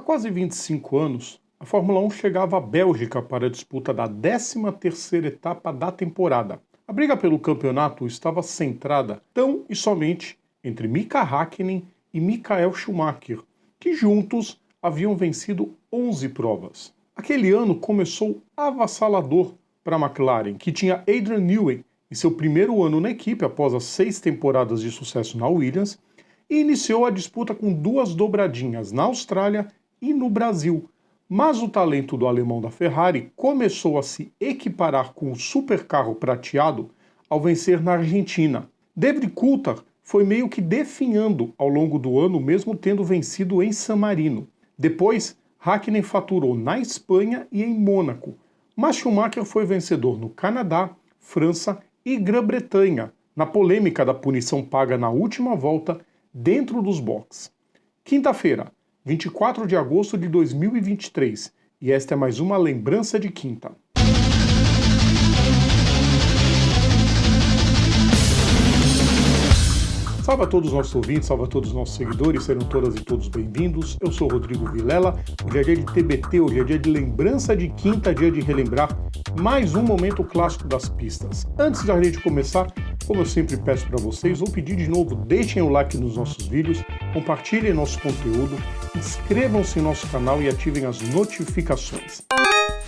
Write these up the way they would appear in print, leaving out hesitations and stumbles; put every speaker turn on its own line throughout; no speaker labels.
quase 25 anos, a Fórmula 1 chegava à Bélgica para a disputa da 13ª etapa da temporada. A briga pelo campeonato estava centrada tão e somente entre Mika Häkkinen e Michael Schumacher, que juntos haviam vencido 11 provas. Aquele ano começou avassalador para a McLaren, que tinha Adrian Newey em seu primeiro ano na equipe após as 6 temporadas de sucesso na Williams, e iniciou a disputa com 2 dobradinhas na Austrália e no Brasil. Mas o talento do alemão da Ferrari começou a se equiparar com o supercarro prateado ao vencer na Argentina. David Coulthard foi meio que definhando ao longo do ano, mesmo tendo vencido em San Marino. Depois, Häkkinen faturou na Espanha e em Mônaco, mas Schumacher foi vencedor no Canadá, França e Grã-Bretanha, na polêmica da punição paga na última volta dentro dos boxes. Quinta-feira, 24 de agosto de 2023, e esta é mais uma lembrança de quinta. Salve a todos os nossos ouvintes, salve a todos os nossos seguidores, serão todas e todos bem-vindos. Eu sou Rodrigo Vilela, hoje é dia de TBT, hoje é dia de lembrança de quinta, dia de relembrar mais um momento clássico das pistas. Antes da gente começar, como eu sempre peço para vocês, vou pedir de novo, deixem o like nos nossos vídeos, compartilhem nosso conteúdo, inscrevam-se no nosso canal e ativem as notificações.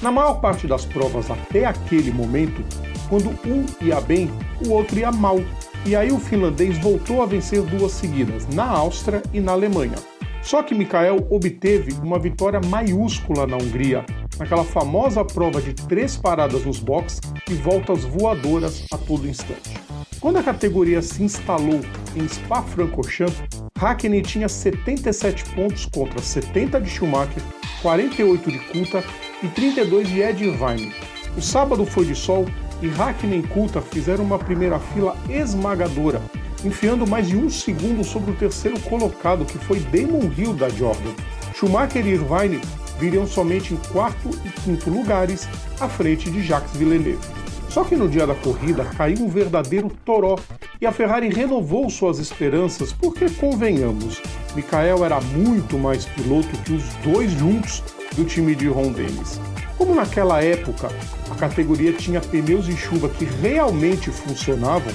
Na maior parte das provas até aquele momento, quando um ia bem, o outro ia mal. E aí o finlandês voltou a vencer 2 seguidas, na Áustria e na Alemanha. Só que Michael obteve uma vitória maiúscula na Hungria, naquela famosa prova de 3 paradas nos boxes e voltas voadoras a todo instante. Quando a categoria se instalou em Spa-Francorchamps, Häkkinen tinha 77 pontos contra 70 de Schumacher, 48 de Coulthard e 32 de Ed Irvine. O sábado foi de sol e Häkkinen e Coulthard fizeram uma primeira fila esmagadora, enfiando mais de 1 segundo sobre o terceiro colocado, que foi Damon Hill da Jordan. Schumacher e Irvine viriam somente em 4º e 5º lugares, à frente de Jacques Villeneuve. Só que no dia da corrida caiu um verdadeiro toró, e a Ferrari renovou suas esperanças, porque, convenhamos, Michael era muito mais piloto que os 2 juntos do time de Ron Dennis. Como naquela época a categoria tinha pneus de chuva que realmente funcionavam,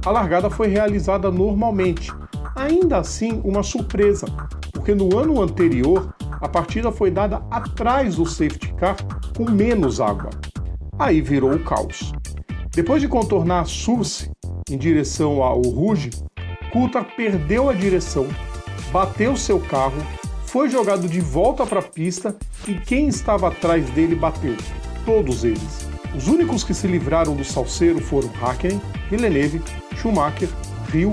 a largada foi realizada normalmente. Ainda assim, uma surpresa, porque no ano anterior a partida foi dada atrás do safety car com menos água. Aí virou o caos. Depois de contornar a Source em direção ao Rouge, Coulthard perdeu a direção, bateu seu carro, foi jogado de volta para a pista e quem estava atrás dele bateu. Todos eles. Os únicos que se livraram do salseiro foram Häkkinen, Villeneuve, Schumacher, Hill,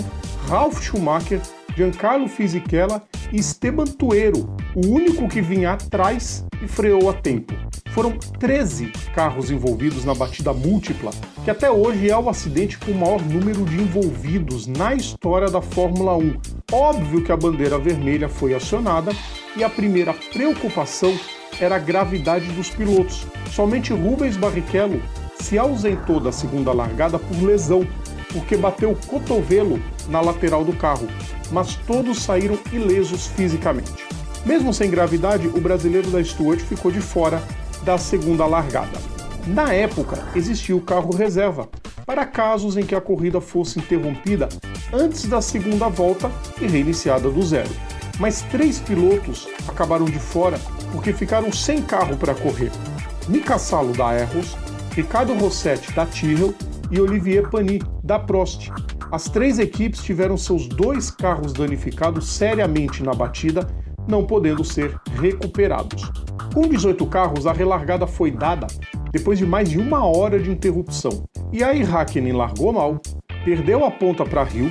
Ralf Schumacher, Giancarlo Fisichella e Esteban Tuero, o único que vinha atrás e freou a tempo. Foram 13 carros envolvidos na batida múltipla, que até hoje é o acidente com o maior número de envolvidos na história da Fórmula 1. Óbvio que a bandeira vermelha foi acionada e a primeira preocupação era a gravidade dos pilotos. Somente Rubens Barrichello se ausentou da segunda largada por lesão, porque bateu o cotovelo na lateral do carro, mas todos saíram ilesos fisicamente. Mesmo sem gravidade, o brasileiro da Stewart ficou de fora da segunda largada. Na época, existia o carro reserva, para casos em que a corrida fosse interrompida antes da segunda volta e reiniciada do zero. Mas 3 pilotos acabaram de fora porque ficaram sem carro para correr. Mika Salo da Arrows, Ricardo Rossetti da Tyrrell e Olivier Panis da Prost. As 3 equipes tiveram seus 2 carros danificados seriamente na batida, não podendo ser recuperados. Com 18 carros, a relargada foi dada depois de mais de 1 hora de interrupção. E aí Häkkinen largou mal, perdeu a ponta para Hill,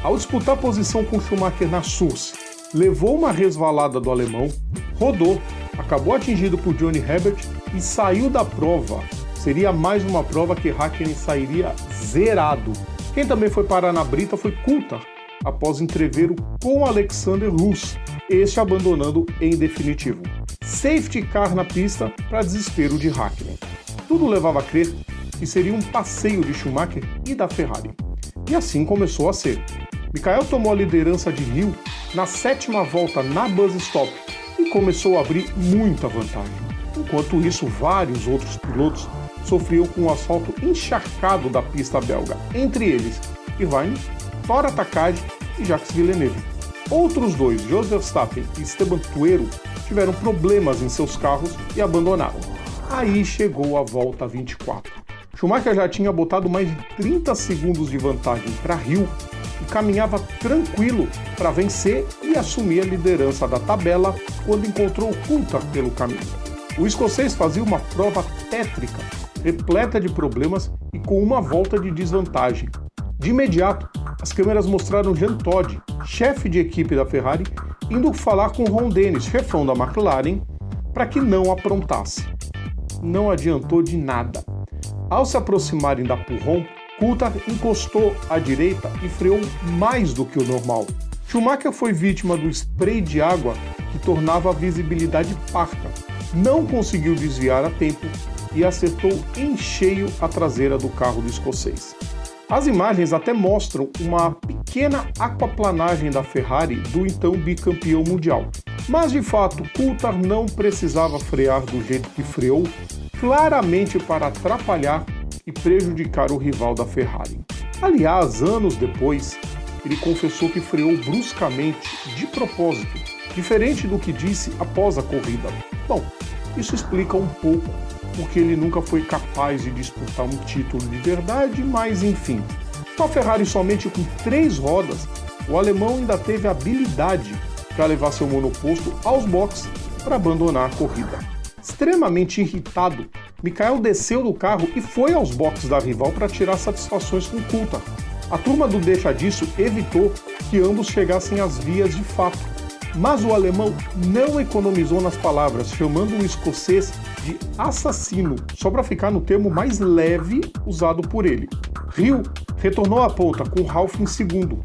ao disputar posição com Schumacher na Source, levou uma resvalada do alemão, rodou, acabou atingido por Johnny Herbert e saiu da prova. Seria mais uma prova que Häkkinen sairia zerado. Quem também foi parar na brita foi Coulthard, após entreveiro com Alexander Russ, este abandonando em definitivo. Safety car na pista para desespero de Häkkinen. Tudo levava a crer que seria um passeio de Schumacher e da Ferrari. E assim começou a ser. Michael tomou a liderança de Hill na 7ª volta na buzz stop, e começou a abrir muita vantagem. Enquanto isso, vários outros pilotos sofriam com o asfalto encharcado da pista belga, entre eles Irvine, Thor Takagi e Jacques Villeneuve. Outros dois, Jos Verstappen e Esteban Tuero, tiveram problemas em seus carros e abandonaram. Aí chegou a volta 24. Schumacher já tinha botado mais de 30 segundos de vantagem para Rio e caminhava tranquilo para vencer e assumir a liderança da tabela quando encontrou Coulthard pelo caminho. O escocês fazia uma prova tétrica, repleta de problemas e com uma volta de desvantagem. De imediato, as câmeras mostraram Jean Todt, chefe de equipe da Ferrari, indo falar com Ron Dennis, chefão da McLaren, para que não aprontasse. Não adiantou de nada. Ao se aproximarem da Ron, Coulthard encostou à direita e freou mais do que o normal. Schumacher foi vítima do spray de água que tornava a visibilidade parca. Não conseguiu desviar a tempo e acertou em cheio a traseira do carro do escocês. As imagens até mostram uma pequena aquaplanagem da Ferrari do então bicampeão mundial. Mas de fato, Coulthard não precisava frear do jeito que freou, claramente para atrapalhar e prejudicar o rival da Ferrari. Aliás, anos depois, ele confessou que freou bruscamente, de propósito, diferente do que disse após a corrida. Bom, isso explica um pouco porque ele nunca foi capaz de disputar um título de verdade, mas enfim. Com a Ferrari somente com 3 rodas, o alemão ainda teve a habilidade para levar seu monoposto aos boxes para abandonar a corrida. Extremamente irritado, Michael desceu do carro e foi aos boxes da rival para tirar satisfações com Coulthard. A turma do deixa disso evitou que ambos chegassem às vias de fato. Mas o alemão não economizou nas palavras, chamando o escocês de assassino, só para ficar no termo mais leve usado por ele. Rio retornou à ponta com Ralf em segundo.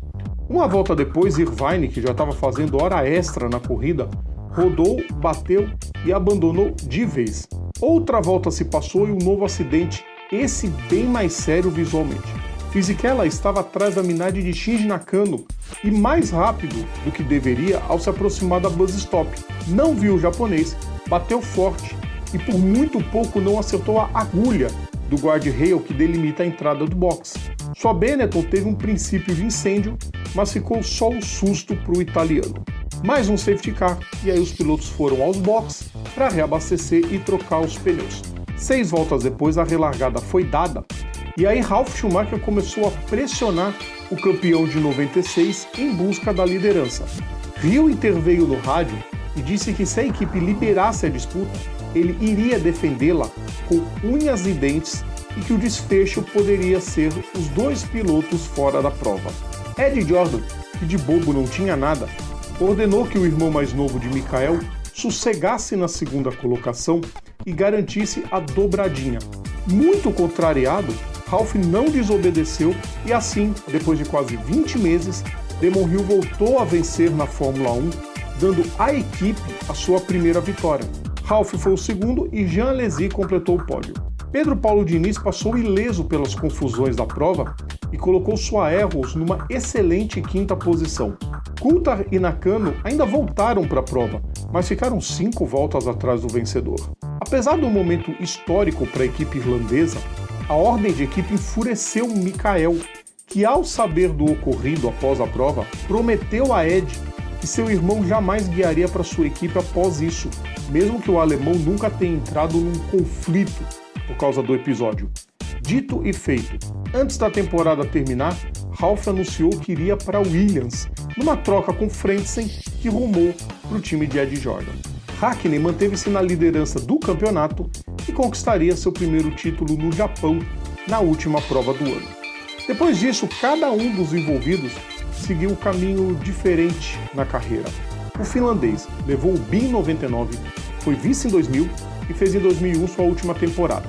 Uma volta depois, Irvine, que já estava fazendo hora extra na corrida, rodou, bateu e abandonou de vez. Outra volta se passou e um novo acidente, esse bem mais sério visualmente. Fisichella estava atrás da Minardi de Shinji Nakano e mais rápido do que deveria ao se aproximar da bus stop. Não viu o japonês, bateu forte e por muito pouco não acertou a agulha do guardrail que delimita a entrada do box. Sua Benetton teve um princípio de incêndio, mas ficou só um susto para o italiano. Mais um safety car e aí os pilotos foram aos boxes para reabastecer e trocar os pneus. 6 voltas depois a relargada foi dada e aí Ralf Schumacher começou a pressionar o campeão de 96 em busca da liderança. Rio interveio no rádio e disse que se a equipe liberasse a disputa, ele iria defendê-la com unhas e dentes e que o desfecho poderia ser os 2 pilotos fora da prova. Ed Jordan, que de bobo não tinha nada, ordenou que o irmão mais novo de Michael sossegasse na segunda colocação e garantisse a dobradinha. Muito contrariado, Ralf não desobedeceu e assim, depois de quase 20 meses, Damon Hill voltou a vencer na Fórmula 1, dando à equipe a sua primeira vitória. Ralf foi o segundo e Jean Alesi completou o pódio. Pedro Paulo Diniz passou ileso pelas confusões da prova e colocou sua Arrows numa excelente 5ª posição. Coulthard e Nakano ainda voltaram para a prova, mas ficaram 5 voltas atrás do vencedor. Apesar do momento histórico para a equipe irlandesa, a ordem de equipe enfureceu Michael, que ao saber do ocorrido após a prova, prometeu a Ed que seu irmão jamais guiaria para sua equipe após isso, mesmo que o alemão nunca tenha entrado num conflito por causa do episódio. Dito e feito, antes da temporada terminar, Ralf anunciou que iria para Williams, numa troca com Frentzen, que rumou para o time de Ed Jordan. Hakkinen manteve-se na liderança do campeonato e conquistaria seu primeiro título no Japão na última prova do ano. Depois disso, cada um dos envolvidos seguiu um caminho diferente na carreira. O finlandês levou o BIM 99, foi vice em 2000 e fez em 2001 sua última temporada.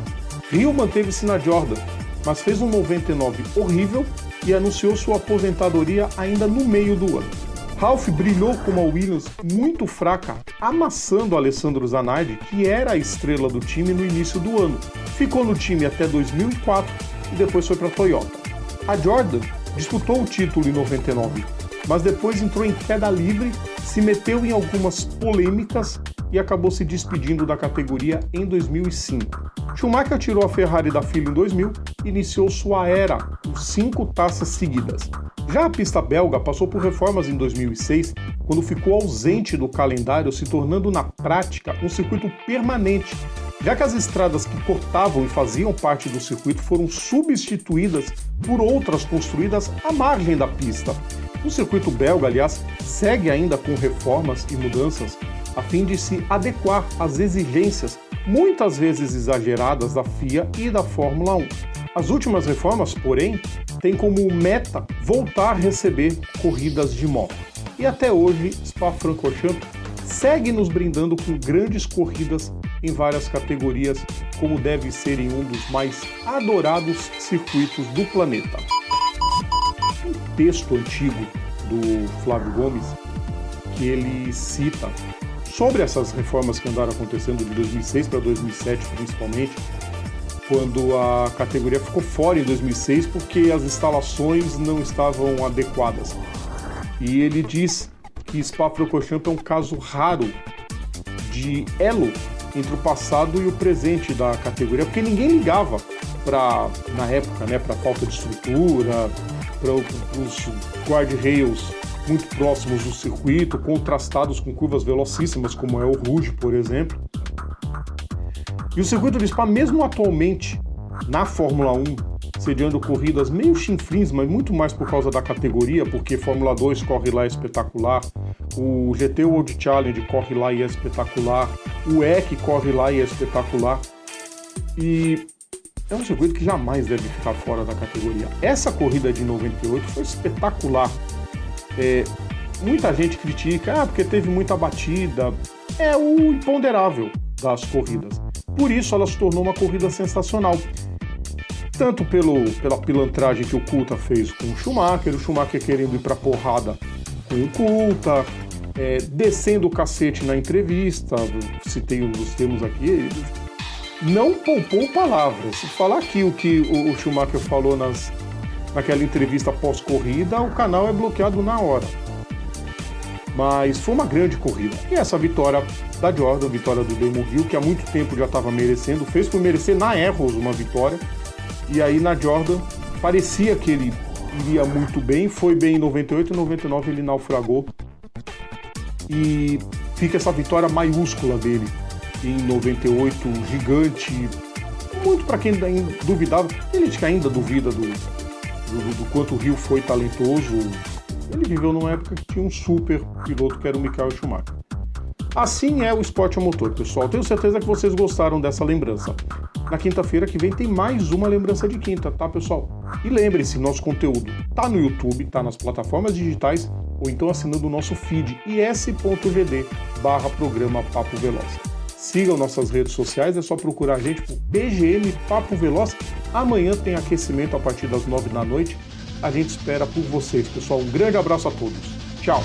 Rio manteve-se na Jordan, mas fez um 99 horrível e anunciou sua aposentadoria ainda no meio do ano. Ralf brilhou com uma Williams muito fraca, amassando Alessandro Zanardi, que era a estrela do time no início do ano. Ficou no time até 2004 e depois foi para a Toyota. A Jordan disputou o título em 99, mas depois entrou em queda livre, se meteu em algumas polêmicas e acabou se despedindo da categoria em 2005. Schumacher tirou a Ferrari da fila em 2000 e iniciou sua era com 5 taças seguidas. Já a pista belga passou por reformas em 2006, quando ficou ausente do calendário, se tornando na prática um circuito permanente, já que as estradas que cortavam e faziam parte do circuito foram substituídas por outras construídas à margem da pista. O circuito belga, aliás, segue ainda com reformas e mudanças a fim de se adequar às exigências, muitas vezes exageradas, da FIA e da Fórmula 1. As últimas reformas, porém, têm como meta voltar a receber corridas de moto. E até hoje, Spa-Francorchamps segue nos brindando com grandes corridas em várias categorias, como deve ser em um dos mais adorados circuitos do planeta. Um texto antigo do Flávio Gomes, que ele cita sobre essas reformas que andaram acontecendo de 2006 para 2007, principalmente, quando a categoria ficou fora em 2006 porque as instalações não estavam adequadas. E ele diz que Spa-Francorchamps é um caso raro de elo entre o passado e o presente da categoria, porque ninguém ligava na época, para a falta de estrutura, para os guardrails muito próximos do circuito, contrastados com curvas velocíssimas, como é o Rouge, por exemplo. E o circuito de Spa, mesmo atualmente, na Fórmula 1, sediando corridas meio chinfrins, mas muito mais por causa da categoria, porque Fórmula 2 corre lá e é espetacular, o GT World Challenge corre lá e é espetacular, o EC corre lá e é espetacular, e é um circuito que jamais deve ficar fora da categoria. Essa corrida de 98 foi espetacular. Muita gente critica, porque teve muita batida. É o imponderável das corridas. Por isso ela se tornou uma corrida sensacional. Tanto pela pilantragem que o Coulthard fez com o Schumacher querendo ir pra porrada com o Coulthard, descendo o cacete na entrevista, citei os termos aqui, não poupou palavras. Se falar aqui o que o Schumacher falou naquela entrevista pós-corrida, o canal é bloqueado na hora. Mas foi uma grande corrida. E essa vitória da Jordan, vitória do Damon Hill, que há muito tempo já estava merecendo, fez por merecer na Arrows uma vitória. E aí na Jordan parecia que ele iria muito bem, foi bem em 98 e 99 ele naufragou. E fica essa vitória maiúscula dele em 98, gigante, muito para quem duvidava. Ele que ainda duvida do quanto o Hill foi talentoso. Ele viveu numa época que tinha um super piloto que era o Michael Schumacher. Assim é o esporte a motor, pessoal. Tenho certeza que vocês gostaram dessa lembrança. Na quinta-feira que vem tem mais uma lembrança de quinta, tá, pessoal? E lembre-se, nosso conteúdo tá no YouTube, tá nas plataformas digitais ou então assinando o nosso feed is.gd/programa Papo Veloz. Sigam nossas redes sociais, é só procurar a gente por BGM Papo Veloz. Amanhã tem aquecimento a partir das 9 da noite. A gente espera por vocês, pessoal. Um grande abraço a todos. Tchau!